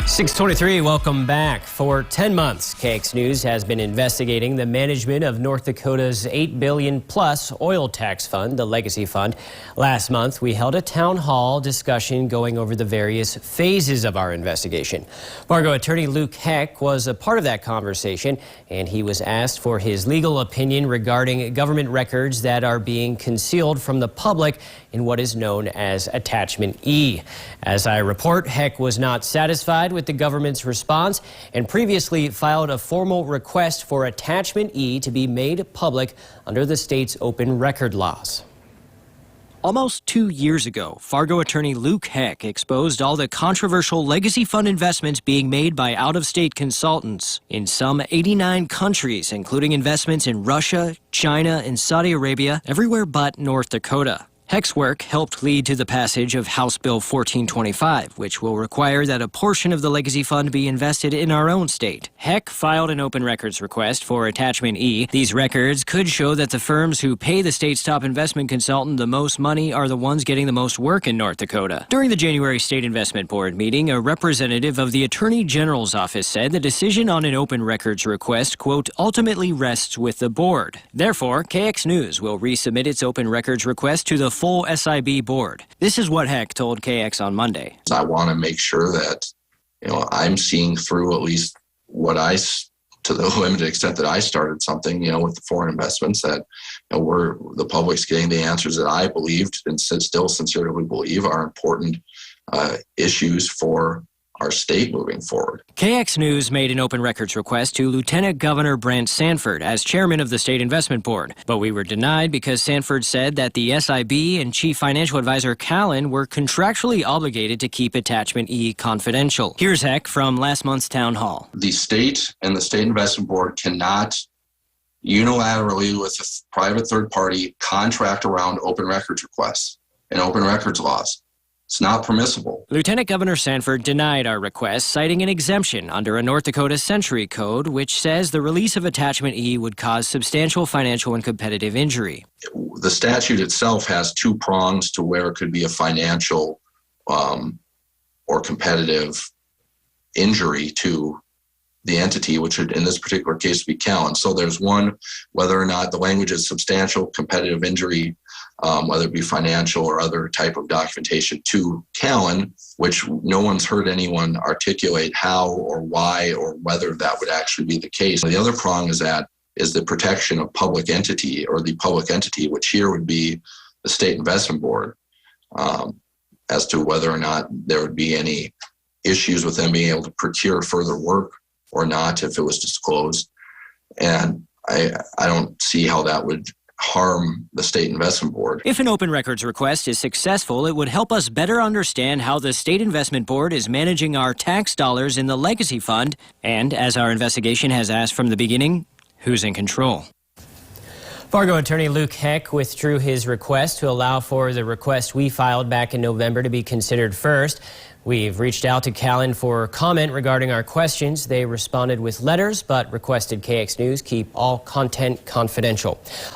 623, welcome back. For 10 months, KX News has been investigating the management of North Dakota's $8 billion plus oil tax fund, the Legacy Fund. Last month, we held a town hall discussion going over the various phases of our investigation. Fargo attorney Luke Heck was a part of that conversation, and he was asked for his legal opinion regarding government records that are being concealed from the public in what is known as Attachment E. As I report, Heck was not satisfied with the government's response and previously filed a formal request for Attachment E to be made public under the state's open record laws. Almost 2 years ago, Fargo attorney Luke Heck exposed all the controversial Legacy Fund investments being made by out-of-state consultants in some 89 countries, including investments in Russia, China, and Saudi Arabia, everywhere but North Dakota. Heck's work helped lead to the passage of House Bill 1425, which will require that a portion of the Legacy Fund be invested in our own state. Heck filed an open records request for Attachment E. These records could show that the firms who pay the state's top investment consultant the most money are the ones getting the most work in North Dakota. During the January State Investment Board meeting, a representative of the Attorney General's office said the decision on an open records request, quote, ultimately rests with the board. Therefore, KX News will resubmit its open records request to the full SIB board. This is what Heck told KX on Monday. I want to make sure that, I'm seeing through at least what to the limited extent that I started something, with the foreign investments, that the public's getting the answers that I believed and still sincerely believe are important issues for our state moving forward. KX News made an open records request to Lieutenant Governor Brent Sanford as chairman of the State Investment Board, but we were denied because Sanford said that the SIB and Chief Financial Advisor Callan were contractually obligated to keep Attachment E confidential. Here's Heck from last month's town hall. The state and the State Investment Board cannot unilaterally with a private third party contract around open records requests and open records laws. It's not permissible. Lieutenant Governor Sanford denied our request, citing an exemption under a North Dakota Century Code, which says the release of Attachment E would cause substantial financial and competitive injury. The statute itself has two prongs to where it could be a financial or competitive injury to the entity, which would in this particular case be Callan. So there's one, whether or not the language is substantial competitive injury, whether it be financial or other type of documentation to Callan, which no one's heard anyone articulate how or why or whether that would actually be the case. The other prong is the protection of public entity, or the public entity, which here would be the State Investment Board, as to whether or not there would be any issues with them being able to procure further work or not if it was disclosed. And I don't see how that would harm the State Investment Board. If an open records request is successful, it would help us better understand how the State Investment Board is managing our tax dollars in the Legacy Fund, and as our investigation has asked from the beginning, who's in control? Fargo attorney Luke Heck withdrew his request to allow for the request we filed back in November to be considered first. We've reached out to Callan for comment regarding our questions. They responded with letters, but requested KX News keep all content confidential.